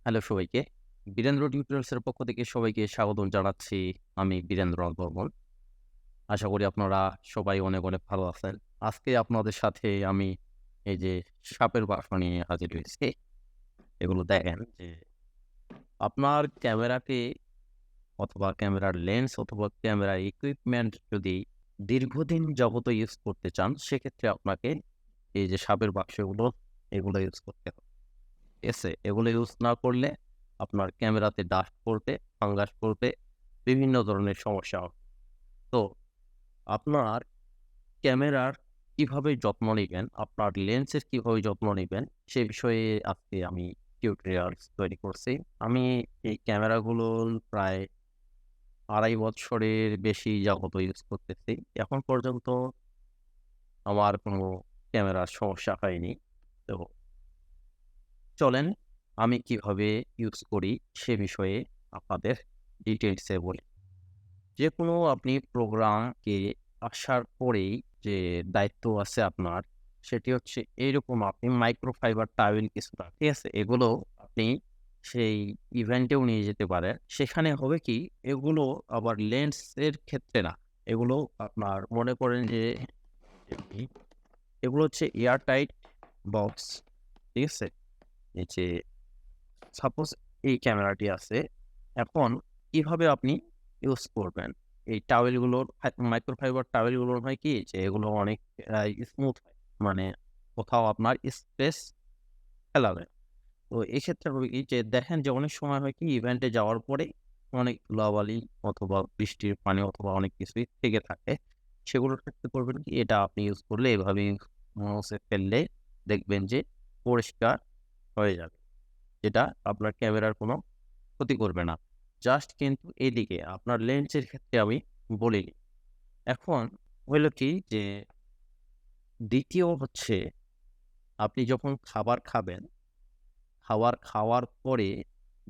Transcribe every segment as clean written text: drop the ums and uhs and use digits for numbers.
Hello সবাইকে। বীরেন্দ্র টিউটোরিয়ালসের পক্ষ থেকে সবাইকে স্বাগতম জানাচ্ছি। আমি বীরেন্দ্রনাথ বর্মন। আশা করি আপনারা সবাই অনেক, অনেক ভালো আছেন। আজকে আপনাদের সাথে আমি এই যে সাপের বাসা নিয়ে হাজির হয়েছি। এগুলো দেখেন যে আপনার ক্যামেরাকে অথবা ক্যামেরার লেন্স অথবা ক্যামেরার ইকুইপমেন্ট যদি দীর্ঘদিন যাবত ইউজ করতে চান, সেক্ষেত্রে আপনাকে এই যে সাপের বাক্সগুলো এগুলো ইউজ করতে হবে। ঠিক আছে? এগুলো ইউজ না করলে আপনার ক্যামেরাতে ডাস্ট পড়বে, ফাঙ্গাস পড়বে, বিভিন্ন ধরনের সমস্যা হবে। তো আপনার ক্যামেরার কিভাবে যত্ন নিবেন, আপনার লেন্সের কিভাবে যত্ন নিবেন, সে বিষয়ে আজকে আমি টিউটোরিয়ালস তৈরি করছি। আমি এই ক্যামেরাগুলো প্রায় ২.৫ বছরের বেশি যাবত ইউজ করতেছি। এখন পর্যন্ত আমার কোনো ক্যামেরার সমস্যা হয়নি। তো চলেন আমি কিভাবে ইউজ করি সে বিষয়ে আপনাদের ডিটেইলসে বলি। যেকোনো আপনি প্রোগ্রামকে আসার পরেই যে দায়িত্ব আছে আপনার, সেটি হচ্ছে এইরকম আপনি মাইক্রোফাইবার টাওয়েল কিছুটা, ঠিক আছে? এগুলো আপনি সেই ইভেন্টেও নিয়ে যেতে পারেন। সেখানে হবে কি, এগুলো আবার লেন্সের ক্ষেত্রে না। এগুলো আপনার মনে করেন যে এমনি, এগুলো হচ্ছে এয়ার টাইট বক্স, ঠিক আছে? এই যে সাপোজ এই ক্যামেরাটি আছে। এখন কিভাবে আপনি ইউজ করবেন? এই টাওয়েলগুলোর মাইক্রোফাইবার টাওয়েলগুলোর হয় কি যে এগুলো অনেক স্মুথ হয়। মানে কোথাও আপনার স্পেস ফেলাবে। তো এক্ষেত্রে হবে কি যে দেখেন যে অনেক সময় হয় কি ইভেন্টে যাওয়ার পরে অনেক ধুলাবালি অথবা বৃষ্টির পানি অথবা অনেক কিছুই থেকে থাকে। সেগুলোর ক্ষেত্রে করবেন কি, এটা আপনি ইউজ করলে এভাবে মুছে ফেললে দেখবেন যে পরিষ্কার হয়ে যাবে। যেটা আপনার ক্যামেরার কোনো ক্ষতি করবে না। জাস্ট কিন্তু এদিকে আপনার লেন্সের ক্ষেত্রে আমি বলিনি। এখন হইল কি যে ২য় হচ্ছে আপনি যখন খাবার খাবেন, খাওয়ার পরে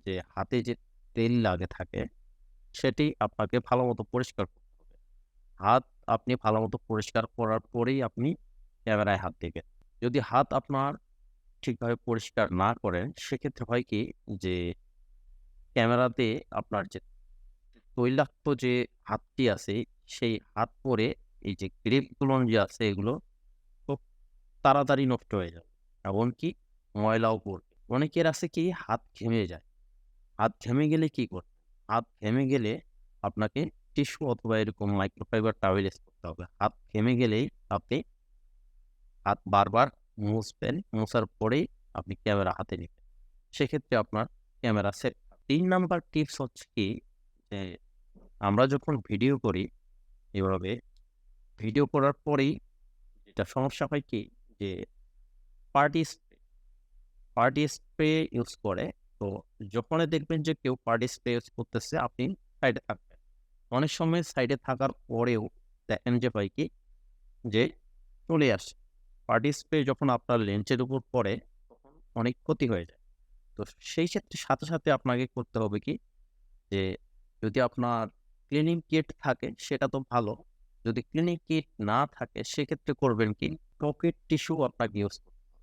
যে হাতে যে তেল লাগে থাকে, সেটি আপনাকে ভালোমতো পরিষ্কার করতে হবে। হাত আপনি ভালোমতো পরিষ্কার করার পরেই আপনি ক্যামেরায় হাত দিবেন। যদি হাত আপনার ঠিকভাবে পরিষ্কার না করেন, সেক্ষেত্রে হয় কি যে ক্যামেরাতে আপনার যে তৈলাক্ত যে হাতটি আছে, সেই হাত পরে এই যে গ্রিপগুলো যে আছে এগুলো খুব তাড়াতাড়ি নষ্ট হয়ে যাবে। এমনকি ময়লাও পড়বে। অনেকের আছে কি হাত ঘেমে যায়। হাত ঘেমে গেলে কি করবেন? হাত ঘেমে গেলে আপনাকে টিস্যু অথবা এরকম মাইক্রোফাইবার টাওয়েল ইউজ করতে হবে। হাত ঘেমে গেলেই আপনি হাত বারবার মুছবেন। মোছার পরেই আপনি ক্যামেরা হাতে নিবেন। সেক্ষেত্রে আপনার ক্যামেরা সেফ। ৩ নাম্বার টিপস হচ্ছে কি যে আমরা যখন ভিডিও করি এভাবে, ভিডিও করার পরেই যেটা সমস্যা হয় কি যে party spray, party spray use করে। তো যখনই দেখবেন যে কেউ পার্টি স্প্রে ইউজ করতেছে আপনি সাইডে থাকবেন। অনেক সময় সাইডে থাকার পরেও দেখেন যে হয় কি যে চলে আসে। পার্টি স্প্রে যখন আপনার লেন্সের উপর পড়ে তখন অনেক ক্ষতি হয়ে যায়। তো সেই ক্ষেত্রে সাথে, সাথে আপনাকে করতে হবে কি যে যদি আপনার ক্লিনিং কিট থাকে সেটা তো ভালো। যদি ক্লিনিং কিট না থাকে সেক্ষেত্রে করবেন কি, পকেট টিস্যু আপনাকে ইউজ করতে হবে।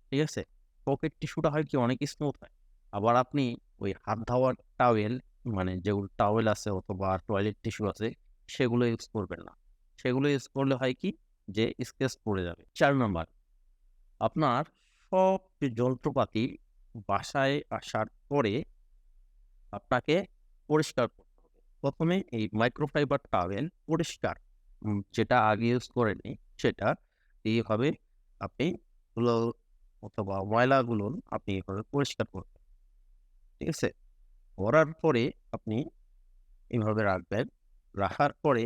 ঠিক আছে? পকেট টিস্যুটা হয় কি অনেক স্মুথ হয়। আবার আপনি ওই হাত ধোয়ার টাওয়েল, মানে যেগুলো টাওয়েল আছে অথবা টয়লেট টিস্যু আছে সেগুলো ইউজ করবেন না। সেগুলো ইউজ করলে হয় কি যে স্ক্র্যাচ পড়ে যাবে। ৪ নাম্বার, আপনার সব যন্ত্রপাতি বাসায় আসার পরে আপনাকে পরিষ্কার করতে হবে। ১ম এ এই মাইক্রোফাইবার টাওয়েল পরিষ্কার, যেটা আগে ইউজ করেননি সেটা এইভাবে আপনি ধুলো অথবা ময়লাগুলো আপনি এভাবে পরিষ্কার করবেন। ঠিক আছে? করার পরে আপনি এভাবে রাখবেন। রাখার পরে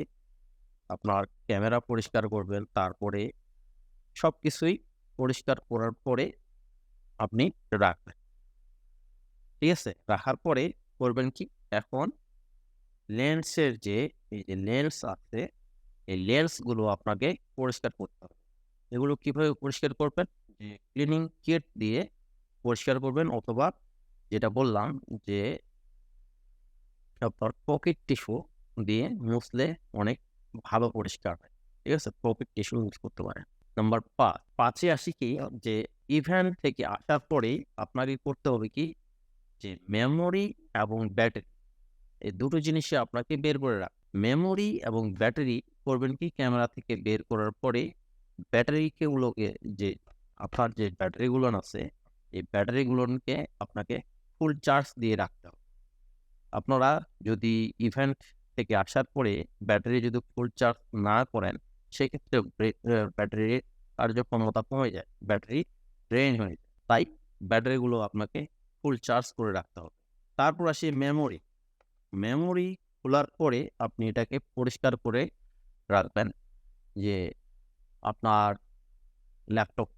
আপনার ক্যামেরা পরিষ্কার করবেন। তারপরে সবকিছুই পরিষ্কার করার পরে আপনি রাখবেন। ঠিক আছে? রাখার পরে করবেন কি? এখন লেন্সের যে এই যে লেন্স আছে, এই লেন্সগুলো আপনাকে পরিষ্কার করতে হবে। এগুলো কিভাবে পরিষ্কার করবেন? যে ক্লিনিং কিট দিয়ে পরিষ্কার করবেন অথবা যেটা বললাম যে আপনার পকেট টিস্যু দিয়ে মুছলে অনেক ভালো পরিষ্কার হয়। ঠিক আছে? পকেট টিস্যু ইউজ করতে পারেন। নাম্বার ৫ এ আসি কি যে ইভেন্ট থেকে আসার পরেই আপনাকে করতে হবে কি যে মেমোরি এবং ব্যাটারি এই দুটো জিনিসই আপনাকে বের করে মেমোরি এবং ব্যাটারি করবেন কি ক্যামেরা থেকে বের করার পরে ব্যাটারিগুলোকে যে আপনার যে ব্যাটারিগুলো আছে এই ব্যাটারিগুলোকে আপনাকে ফুল চার্জ দিয়ে রাখতে হবে। আপনারা যদি ইভেন্ট থেকে আসার পরে ব্যাটারি যদি ফুল চার্জ না করেন সেক্ষেত্রে ব্যাটারির কার্যক্ষমতা কমে যায়, ব্যাটারি ড্রেন হয়ে যায়। তাই ব্যাটারিগুলো আপনাকে ফুল চার্জ করে রাখতে হবে। তারপর আসি মেমোরি। মেমোরি খোলার পরে আপনি এটাকে পরিষ্কার করে রাখবেন যে আপনার ল্যাপটপ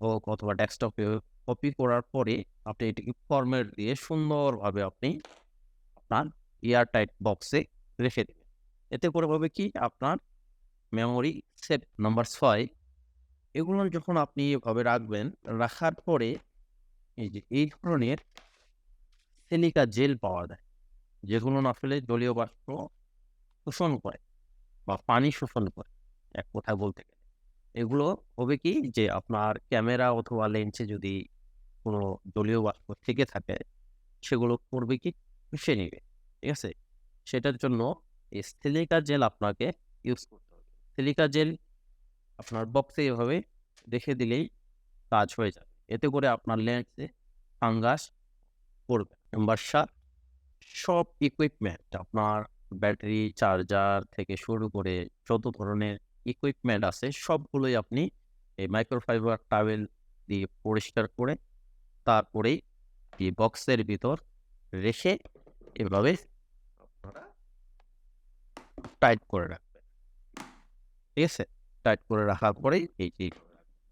হোক অথবা ডেস্কটপে কপি করার পরে আপনি এটাকে ফরম্যাট দিয়ে সুন্দরভাবে আপনি আপনার এয়ার টাইট বক্সে রেখে দেবেন। এতে করে হবে কি আপনার মেমোরি সেভ। নাম্বার 6 এগুলো যখন আপনি এভাবে রাখবেন, রাখার পরে এই যে এই ধরনের সিলিকা জেল পাওয়া যায় যেগুলো আসলে জলীয় বাষ্প শোষণ করে বা পানি শোষণ করে এক কথায় বলতে গেলে। এগুলো হবে কি যে আপনার ক্যামেরা অথবা লেন্সে যদি কোনো জলীয় বাষ্প থেকে থাকে সেগুলো করবে কি শুষে নিবে। ঠিক আছে? সেটার জন্য এই সিলিকা জেল আপনাকে ইউজ করতে হবে। সিলিকা জেল আপনার বক্সে এভাবে রেখে দিলেই কাজ হয়ে যাবে। এতে করে আপনার লেন্সে ফাঙ্গাস পড়বে। নাম্বার 7 সব ইকুইপমেন্ট আপনার ব্যাটারি, চার্জার থেকে শুরু করে যত ধরনের ইকুইপমেন্ট আছে সবগুলোই আপনি এই মাইক্রোফাইবার টাওয়েল দিয়ে পরিষ্কার করে তারপরেই এই বক্সের ভিতর রেখে এভাবে আপনারা টাইট করে রাখবেন। ঠিক আছে? টাইট করে রাখার পরেই এই যে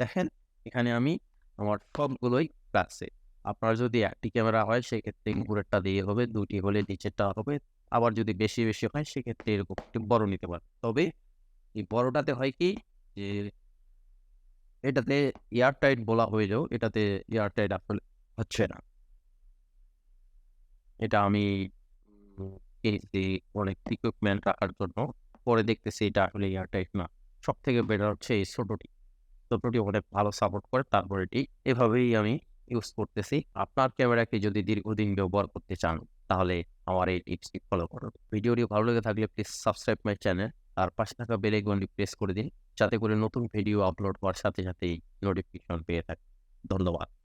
দেখেন এখানে আমি আমার সবগুলোই রাখছি। আপনার যদি একটি ক্যামেরা হয় সেক্ষেত্রে উপরেরটা দিয়ে হবে, ২ টি হলে নিচেরটা হবে। আবার যদি বেশি হয় সেক্ষেত্রে এরকম একটু বড় নিতে পারেন। তবে এই বড়টাতে হয় কি যে এটাতে এয়ার টাইট বলা হইলেও এটাতে এয়ার টাইট আসলে হচ্ছে না। এটা আমি কিনেছি অনেক ইকুইপমেন্ট রাখার জন্য। পরে দেখতেছি এটা আসলে এয়ার টাইট না। সবথেকে বেটার হচ্ছে এই ছোটটি। ছোটটি অনেক ভালো সাপোর্ট করে। তারপর এটি এভাবেই আমি ইউজ করতেছি। আপনার ক্যামেরাকে যদি দীর্ঘদিন ব্যবহার করতে চান তাহলে আমার এই টিপসটি ফলো করুন। ভিডিওটি ভালো লেগে থাকলে প্লিজ সাবস্ক্রাইব মাই চ্যানেল আর পাশে থাকা বেল আইকনটি প্রেস করে দিন যাতে করে নতুন ভিডিও আপলোড হওয়ার সাথে সাথেই নোটিফিকেশন পেয়ে থাকেন। ধন্যবাদ।